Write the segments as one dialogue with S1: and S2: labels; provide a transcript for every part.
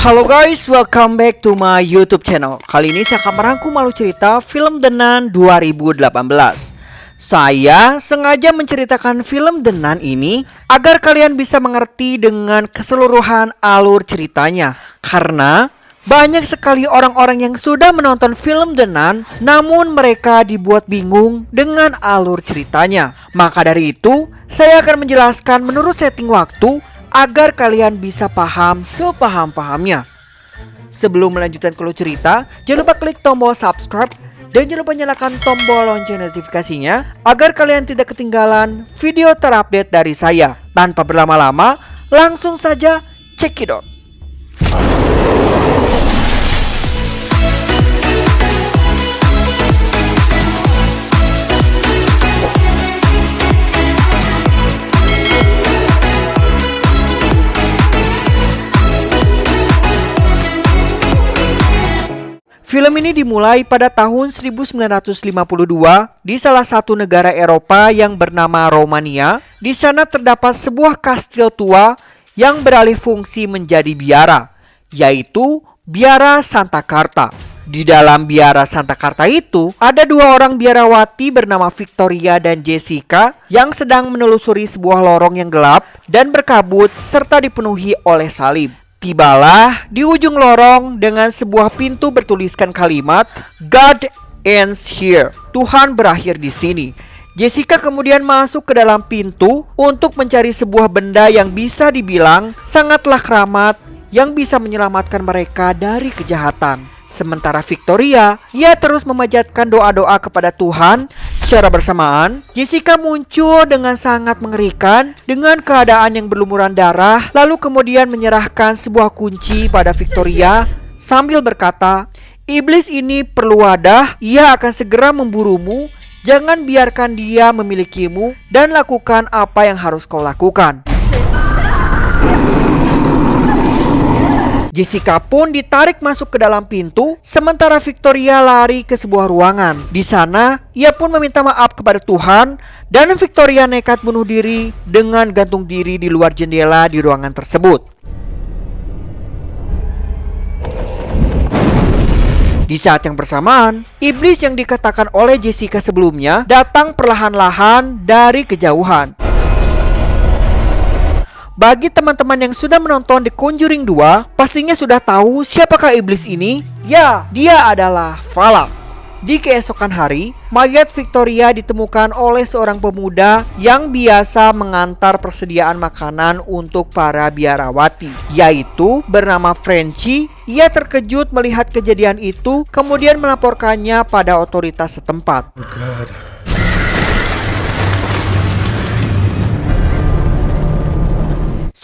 S1: Halo guys, welcome back to my YouTube channel. Kali ini saya akan merangkum alur cerita film The Nun 2018. Saya sengaja menceritakan film The Nun ini agar kalian bisa mengerti dengan keseluruhan alur ceritanya. Karena banyak sekali orang-orang yang sudah menonton film The Nun, namun mereka dibuat bingung dengan alur ceritanya. Maka dari itu, saya akan menjelaskan menurut setting waktu agar kalian bisa paham sepaham-pahamnya. Sebelum melanjutkan ke alur cerita, jangan lupa klik tombol subscribe dan jangan lupa nyalakan tombol lonceng notifikasinya agar kalian tidak ketinggalan video terupdate dari saya. Tanpa berlama-lama, langsung saja check it out. Film ini dimulai pada tahun 1952 di salah satu negara Eropa yang bernama Romania. Di sana terdapat sebuah kastil tua yang beralih fungsi menjadi biara, yaitu Biara Santa Carta. Di dalam Biara Santa Carta itu ada dua orang biarawati bernama Victoria dan Jessica yang sedang menelusuri sebuah lorong yang gelap dan berkabut serta dipenuhi oleh salib. Tibalah di ujung lorong dengan sebuah pintu bertuliskan kalimat God ends here. Tuhan berakhir di sini. Jessica kemudian masuk ke dalam pintu untuk mencari sebuah benda yang bisa dibilang sangatlah keramat yang bisa menyelamatkan mereka dari kejahatan. Sementara Victoria, ia terus memanjatkan doa-doa kepada Tuhan. Secara bersamaan, Jessica muncul dengan sangat mengerikan dengan keadaan yang berlumuran darah, lalu kemudian menyerahkan sebuah kunci pada Victoria sambil berkata, "Iblis ini perlu wadah, ia akan segera memburumu. Jangan biarkan dia memilikimu dan lakukan apa yang harus kau lakukan." Jessica pun ditarik masuk ke dalam pintu, sementara Victoria lari ke sebuah ruangan. Di sana, ia pun meminta maaf kepada Tuhan, dan Victoria nekat bunuh diri dengan gantung diri di luar jendela di ruangan tersebut. Di saat yang bersamaan, iblis yang dikatakan oleh Jessica sebelumnya datang perlahan-lahan dari kejauhan. Bagi teman-teman yang sudah menonton The Conjuring 2, pastinya sudah tahu siapakah iblis ini? Ya, dia adalah Valak. Di keesokan hari, mayat Victoria ditemukan oleh seorang pemuda yang biasa mengantar persediaan makanan untuk para biarawati, yaitu bernama Frenchy. Ia terkejut melihat kejadian itu, kemudian melaporkannya pada otoritas setempat.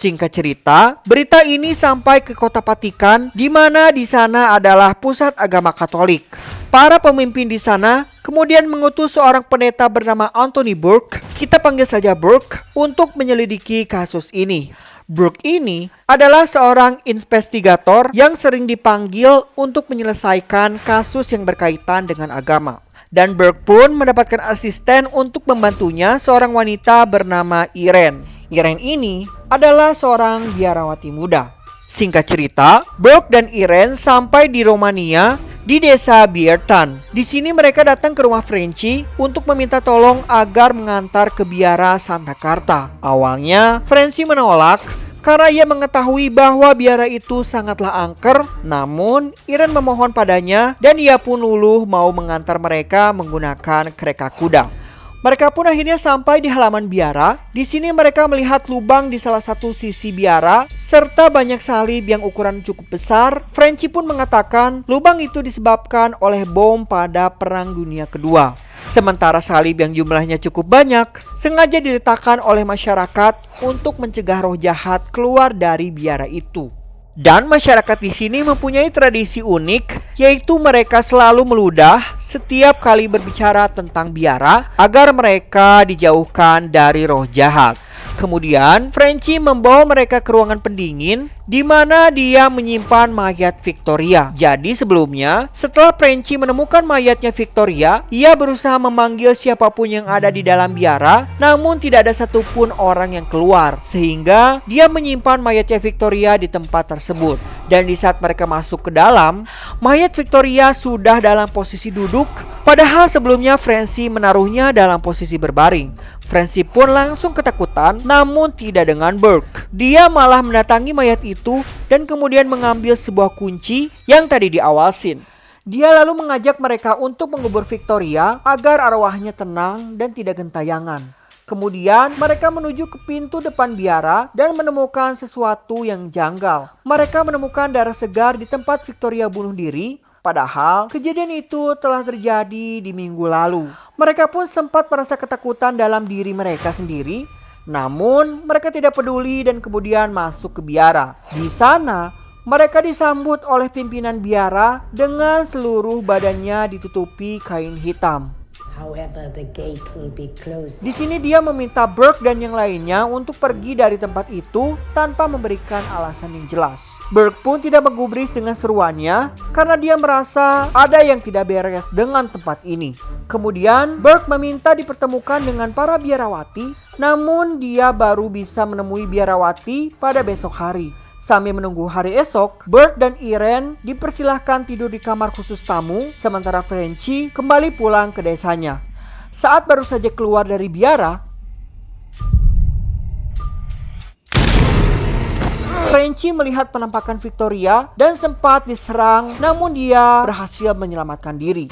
S1: Singkat cerita, berita ini sampai ke kota Vatikan, di mana di sana adalah pusat agama Katolik. Para pemimpin di sana kemudian mengutus seorang pendeta bernama Anthony Burke, kita panggil saja Burke, untuk menyelidiki kasus ini. Burke ini adalah seorang investigator yang sering dipanggil untuk menyelesaikan kasus yang berkaitan dengan agama. Dan Burke pun mendapatkan asisten untuk membantunya, seorang wanita bernama Irene. Irene ini adalah seorang biarawati muda. Singkat cerita, Burke dan Irene sampai di Romania di desa Biertan. Di sini mereka datang ke rumah Frenchy untuk meminta tolong agar mengantar ke biara Santa Carta. Awalnya, Frenchy menolak karena ia mengetahui bahwa biara itu sangatlah angker. Namun, Irene memohon padanya dan ia pun luluh mau mengantar mereka menggunakan kereta kuda. Mereka pun akhirnya sampai di halaman biara. Di sini mereka melihat lubang di salah satu sisi biara serta banyak salib yang ukuran cukup besar. Frenchy pun mengatakan lubang itu disebabkan oleh bom pada Perang Dunia Kedua. Sementara salib yang jumlahnya cukup banyak sengaja diletakkan oleh masyarakat untuk mencegah roh jahat keluar dari biara itu. Dan masyarakat di sini mempunyai tradisi unik, yaitu mereka selalu meludah setiap kali berbicara tentang biara agar mereka dijauhkan dari roh jahat. Kemudian, Frenchy membawa mereka ke ruangan pendingin di mana dia menyimpan mayat Victoria. Jadi sebelumnya, setelah Frenchy menemukan mayatnya Victoria, ia berusaha memanggil siapapun yang ada di dalam biara, namun tidak ada satupun orang yang keluar. Sehingga dia menyimpan mayatnya Victoria di tempat tersebut. Dan di saat mereka masuk ke dalam, mayat Victoria sudah dalam posisi duduk, padahal sebelumnya Frenchy menaruhnya dalam posisi berbaring. Frenchy pun langsung ketakutan, namun tidak dengan Burke. Dia malah mendatangi mayat itu dan kemudian mengambil sebuah kunci yang tadi di awal scene. Dia lalu mengajak mereka untuk mengubur Victoria agar arwahnya tenang dan tidak gentayangan. Kemudian mereka menuju ke pintu depan biara dan menemukan sesuatu yang janggal. Mereka menemukan darah segar di tempat Victoria bunuh diri. Padahal kejadian itu telah terjadi di minggu lalu. Mereka pun sempat merasa ketakutan dalam diri mereka sendiri. Namun mereka tidak peduli dan kemudian masuk ke biara. Di sana mereka disambut oleh pimpinan biara dengan seluruh badannya ditutupi kain hitam.
S2: However, the gate will be closed.
S1: Di sini dia meminta Burke dan yang lainnya untuk pergi dari tempat itu tanpa memberikan alasan yang jelas. Burke pun tidak menggubris dengan seruannya karena dia merasa ada yang tidak beres dengan tempat ini. Kemudian Burke meminta dipertemukan dengan para biarawati, namun dia baru bisa menemui biarawati pada besok hari. Sambil menunggu hari esok, Burke dan Irene dipersilahkan tidur di kamar khusus tamu, sementara Frenchy kembali pulang ke desanya. Saat baru saja keluar dari biara, Frenchy melihat penampakan Victoria dan sempat diserang, namun dia berhasil menyelamatkan diri.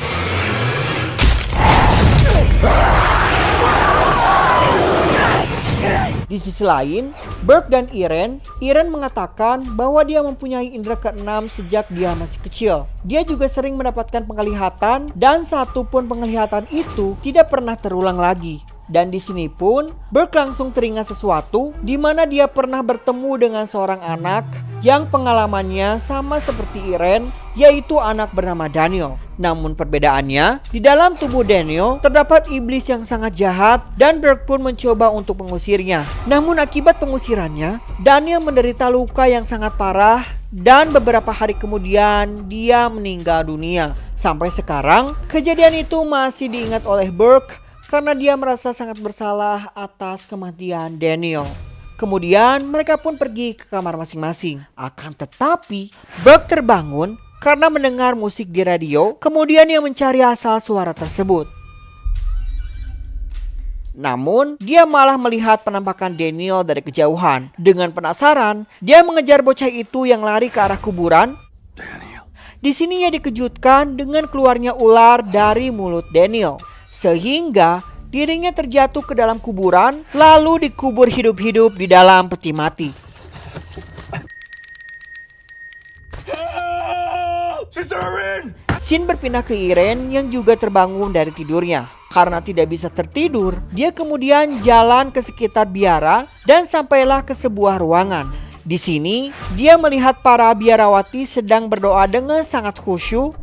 S1: Di sisi lain, Burke dan Irene mengatakan bahwa dia mempunyai indera keenam sejak dia masih kecil. Dia juga sering mendapatkan penglihatan dan satu pun penglihatan itu tidak pernah terulang lagi. Dan di sini pun Burke langsung teringat sesuatu di mana dia pernah bertemu dengan seorang anak yang pengalamannya sama seperti Irene, yaitu anak bernama Daniel. Namun perbedaannya, di dalam tubuh Daniel terdapat iblis yang sangat jahat dan Burke pun mencoba untuk mengusirnya. Namun akibat pengusirannya, Daniel menderita luka yang sangat parah dan beberapa hari kemudian dia meninggal dunia. Sampai sekarang, kejadian itu masih diingat oleh Burke karena dia merasa sangat bersalah atas kematian Daniel. Kemudian mereka pun pergi ke kamar masing-masing. Akan tetapi, Burke terbangun karena mendengar musik di radio, kemudian ia mencari asal suara tersebut. Namun, dia malah melihat penampakan Daniel dari kejauhan. Dengan penasaran, dia mengejar bocah itu yang lari ke arah kuburan. Di sini ia dikejutkan dengan keluarnya ular dari mulut Daniel, sehingga dirinya terjatuh ke dalam kuburan, lalu dikubur hidup-hidup di dalam peti mati. Scene berpindah ke Irene yang juga terbangun dari tidurnya. Karena tidak bisa tertidur, dia kemudian jalan ke sekitar biara dan sampailah ke sebuah ruangan. Di sini, dia melihat para biarawati sedang berdoa dengan sangat khusyuk.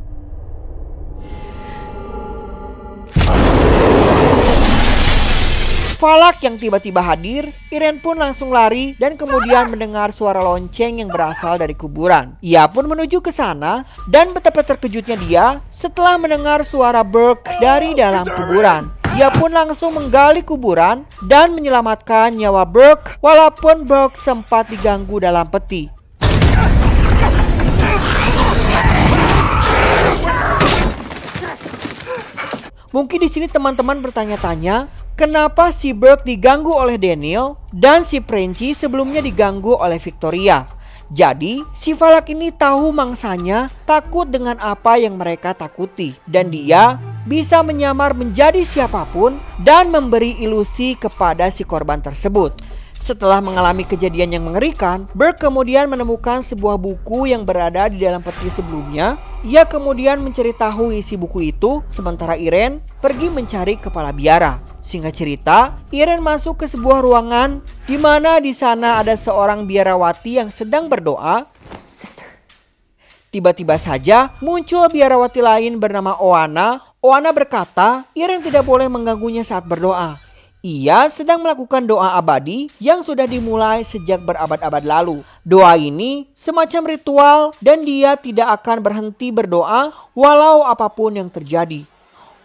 S1: Falak yang tiba-tiba hadir, Irene pun langsung lari dan kemudian mendengar suara lonceng yang berasal dari kuburan. Ia pun menuju ke sana dan betapa terkejutnya dia setelah mendengar suara Burke dari dalam kuburan. Ia pun langsung menggali kuburan dan menyelamatkan nyawa Burke walaupun Burke sempat diganggu dalam peti. Mungkin di sini teman-teman bertanya-tanya, kenapa si Burke diganggu oleh Daniel dan si Frenchy sebelumnya diganggu oleh Victoria? Jadi, si Falak ini tahu mangsanya takut dengan apa yang mereka takuti. Dan dia bisa menyamar menjadi siapapun dan memberi ilusi kepada si korban tersebut. Setelah mengalami kejadian yang mengerikan, Burke kemudian menemukan sebuah buku yang berada di dalam peti sebelumnya. Ia kemudian mencari tahu isi buku itu, sementara Irene pergi mencari kepala biara. Singkat cerita, Irene masuk ke sebuah ruangan di mana di sana ada seorang biarawati yang sedang berdoa. Tiba-tiba saja muncul biarawati lain bernama Oana. Oana berkata, Irene tidak boleh mengganggunya saat berdoa. Ia sedang melakukan doa abadi yang sudah dimulai sejak berabad-abad lalu. Doa ini semacam ritual dan dia tidak akan berhenti berdoa walau apapun yang terjadi.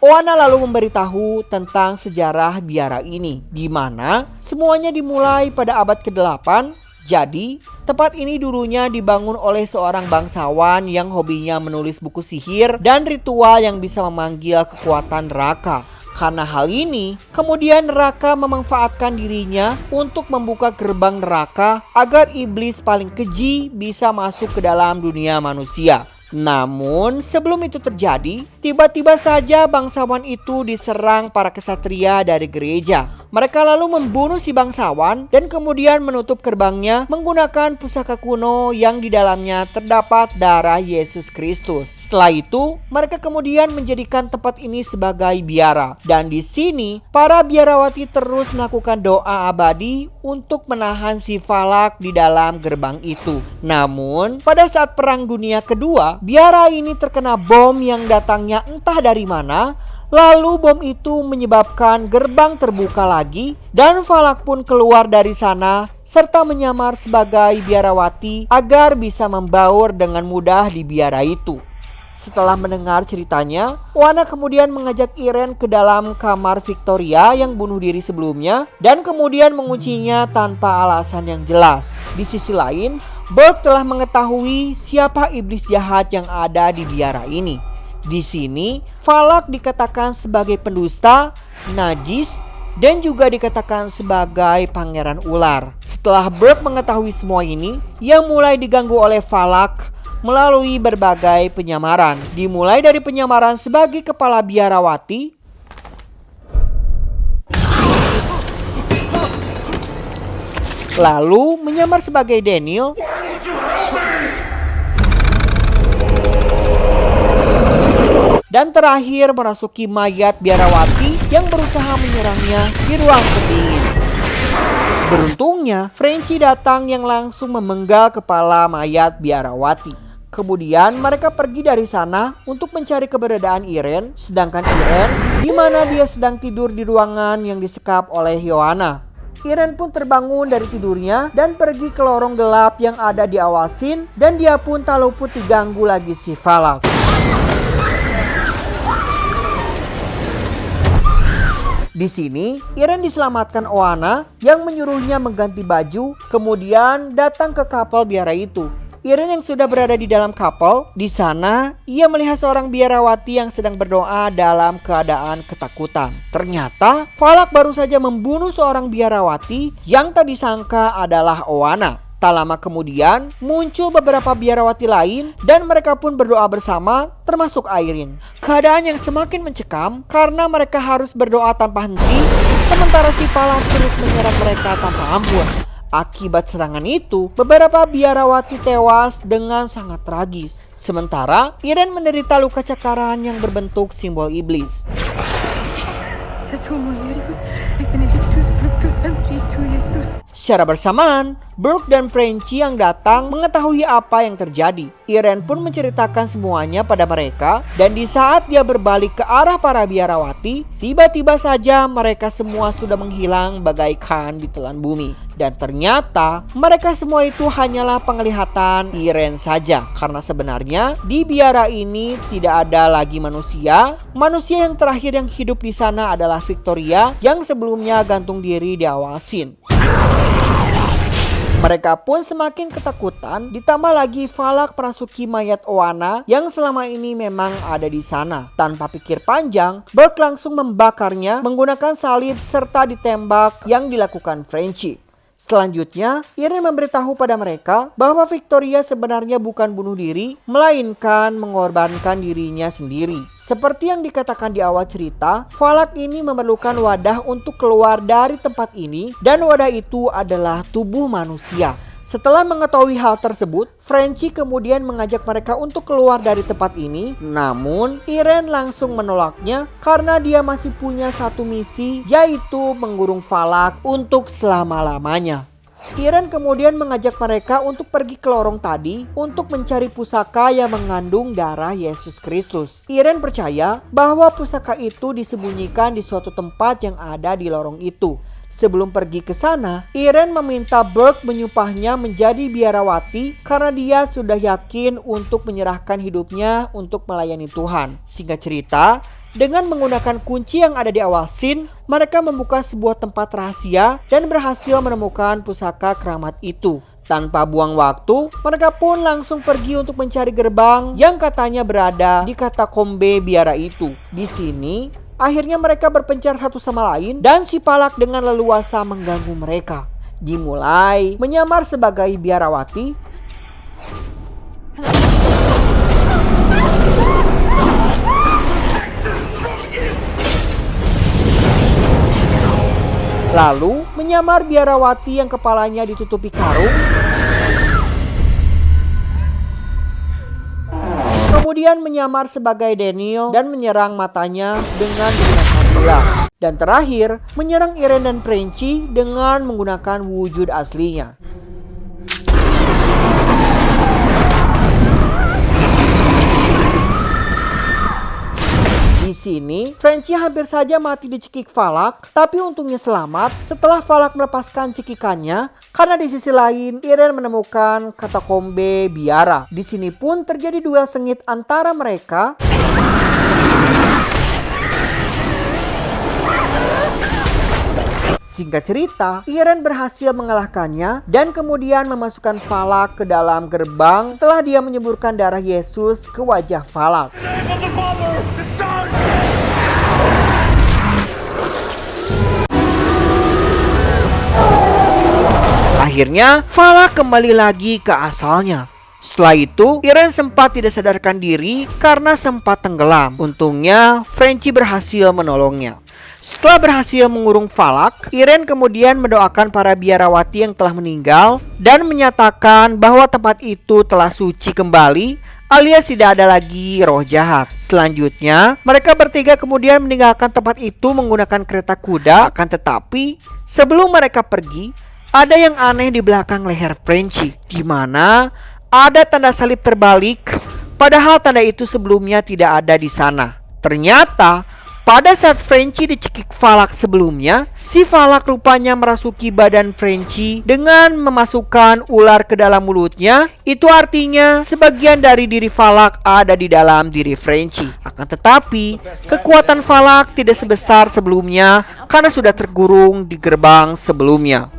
S1: Oana lalu memberitahu tentang sejarah biara ini, di mana semuanya dimulai pada abad ke-8. Jadi, tempat ini dulunya dibangun oleh seorang bangsawan yang hobinya menulis buku sihir dan ritual yang bisa memanggil kekuatan neraka. Karena hal ini, kemudian neraka memanfaatkan dirinya untuk membuka gerbang neraka agar iblis paling keji bisa masuk ke dalam dunia manusia. Namun sebelum itu terjadi, tiba-tiba saja bangsawan itu diserang para kesatria dari gereja. Mereka lalu membunuh si bangsawan dan kemudian menutup gerbangnya menggunakan pusaka kuno yang di dalamnya terdapat darah Yesus Kristus. Setelah itu, mereka kemudian menjadikan tempat ini sebagai biara. Dan di sini, para biarawati terus melakukan doa abadi untuk menahan si Valak di dalam gerbang itu. Namun, pada saat Perang Dunia Kedua, biara ini terkena bom yang datangnya entah dari mana. Lalu bom itu menyebabkan gerbang terbuka lagi dan Valak pun keluar dari sana serta menyamar sebagai biarawati agar bisa membaur dengan mudah di biara itu. Setelah mendengar ceritanya, Oana kemudian mengajak Irene ke dalam kamar Victoria yang bunuh diri sebelumnya dan kemudian menguncinya tanpa alasan yang jelas. Di sisi lain, Burke telah mengetahui siapa iblis jahat yang ada di biara ini. Di sini, Valak dikatakan sebagai pendusta, najis, dan juga dikatakan sebagai pangeran ular. Setelah Burke mengetahui semua ini, ia mulai diganggu oleh Valak melalui berbagai penyamaran. Dimulai dari penyamaran sebagai kepala biarawati, lalu menyamar sebagai Daniel, dan terakhir merasuki mayat biarawati yang berusaha menyerangnya di ruang pendingin. Beruntungnya, Frenchy datang yang langsung memenggal kepala mayat biarawati. Kemudian mereka pergi dari sana untuk mencari keberadaan Irene, sedangkan Irene di mana dia sedang tidur di ruangan yang disekap oleh Oana. Irene pun terbangun dari tidurnya dan pergi ke lorong gelap yang ada di awasin dan dia pun tak luput diganggu lagi si Valak. Di sini, Irene diselamatkan Oana yang menyuruhnya mengganti baju, kemudian datang ke kapal biara itu. Irene yang sudah berada di dalam kapal, di sana ia melihat seorang biarawati yang sedang berdoa dalam keadaan ketakutan. Ternyata, Valak baru saja membunuh seorang biarawati yang tak disangka adalah Oana. Tak lama kemudian, muncul beberapa biarawati lain dan mereka pun berdoa bersama, termasuk Irene. Keadaan yang semakin mencekam karena mereka harus berdoa tanpa henti, sementara si Valak terus menyerang mereka tanpa ampun. Akibat serangan itu, beberapa biarawati tewas dengan sangat tragis. Sementara, Irene menderita luka cakaran yang berbentuk simbol iblis. Secara bersamaan, Burke dan Frenchy yang datang mengetahui apa yang terjadi. Irene pun menceritakan semuanya pada mereka dan di saat dia berbalik ke arah para biarawati, tiba-tiba saja mereka semua sudah menghilang bagaikan ditelan bumi. Dan ternyata mereka semua itu hanyalah penglihatan Irene saja. Karena sebenarnya di biara ini tidak ada lagi manusia. Manusia yang terakhir yang hidup di sana adalah Victoria yang sebelumnya gantung diri di awasin. Mereka pun semakin ketakutan, ditambah lagi Valak merasuki mayat Oana yang selama ini memang ada di sana. Tanpa pikir panjang, Burke langsung membakarnya menggunakan salib serta ditembak yang dilakukan Frenchy. Selanjutnya, Irene memberitahu pada mereka bahwa Victoria sebenarnya bukan bunuh diri, melainkan mengorbankan dirinya sendiri. Seperti yang dikatakan di awal cerita, Valak ini memerlukan wadah untuk keluar dari tempat ini dan wadah itu adalah tubuh manusia. Setelah mengetahui hal tersebut, Frenchy kemudian mengajak mereka untuk keluar dari tempat ini. Namun, Irene langsung menolaknya karena dia masih punya satu misi, yaitu mengurung Valak untuk selama-lamanya. Irene kemudian mengajak mereka untuk pergi ke lorong tadi untuk mencari pusaka yang mengandung darah Yesus Kristus. Irene percaya bahwa pusaka itu disembunyikan di suatu tempat yang ada di lorong itu. Sebelum pergi ke sana, Irene meminta Burke menyumpahnya menjadi biarawati karena dia sudah yakin untuk menyerahkan hidupnya untuk melayani Tuhan. Singkat cerita, dengan menggunakan kunci yang ada di awal scene, mereka membuka sebuah tempat rahasia dan berhasil menemukan pusaka keramat itu. Tanpa buang waktu, mereka pun langsung pergi untuk mencari gerbang yang katanya berada di katakombe biara itu. Di sini, akhirnya mereka berpencar satu sama lain dan si Palak dengan leluasa mengganggu mereka. Dimulai menyamar sebagai biarawati, lalu menyamar biarawati yang kepalanya ditutupi karung, kemudian menyamar sebagai Daniel dan menyerang matanya dengan menggunakan bola. Dan terakhir, menyerang Irene dan Frenchy dengan menggunakan wujud aslinya. Di sini, Frenchy hampir saja mati dicekik Falak, tapi untungnya selamat setelah Falak melepaskan cekikannya karena di sisi lain Irene menemukan katakombe biara. Di sini pun terjadi duel sengit antara mereka. Singkat cerita, Irene berhasil mengalahkannya dan kemudian memasukkan Falak ke dalam gerbang setelah dia menyeburkan darah Yesus ke wajah Falak. Akhirnya, Falak kembali lagi ke asalnya. Setelah itu, Irene sempat tidak sadarkan diri karena sempat tenggelam. Untungnya, Frenchy berhasil menolongnya. Setelah berhasil mengurung Falak, Irene kemudian mendoakan para biarawati yang telah meninggal dan menyatakan bahwa tempat itu telah suci kembali, alias tidak ada lagi roh jahat. Selanjutnya, mereka bertiga kemudian meninggalkan tempat itu menggunakan kereta kuda. Akan tetapi, sebelum mereka pergi, ada yang aneh di belakang leher Frenchy, di mana ada tanda salib terbalik, padahal tanda itu sebelumnya tidak ada di sana. Ternyata, pada saat Frenchy dicekik Falak sebelumnya, si Falak rupanya merasuki badan Frenchy dengan memasukkan ular ke dalam mulutnya. Itu artinya sebagian dari diri Falak ada di dalam diri Frenchy. Akan tetapi, kekuatan Falak tidak sebesar sebelumnya karena sudah tergurung di gerbang sebelumnya.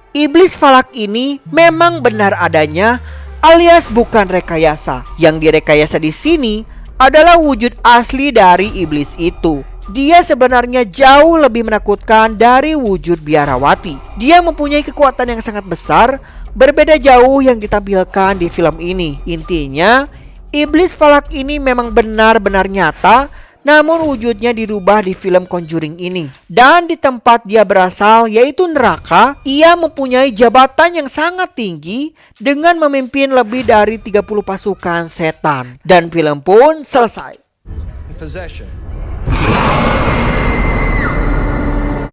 S1: Iblis Falak ini memang benar adanya, alias bukan rekayasa. Yang direkayasa di sini adalah wujud asli dari iblis itu. Dia sebenarnya jauh lebih menakutkan dari wujud biarawati. Dia mempunyai kekuatan yang sangat besar, berbeda jauh yang ditampilkan di film ini. Intinya, iblis Falak ini memang benar-benar nyata, namun wujudnya dirubah di film Conjuring ini. Dan di tempat dia berasal, yaitu neraka, ia mempunyai jabatan yang sangat tinggi dengan memimpin lebih dari 30 pasukan setan. Dan film pun selesai.
S3: Possession.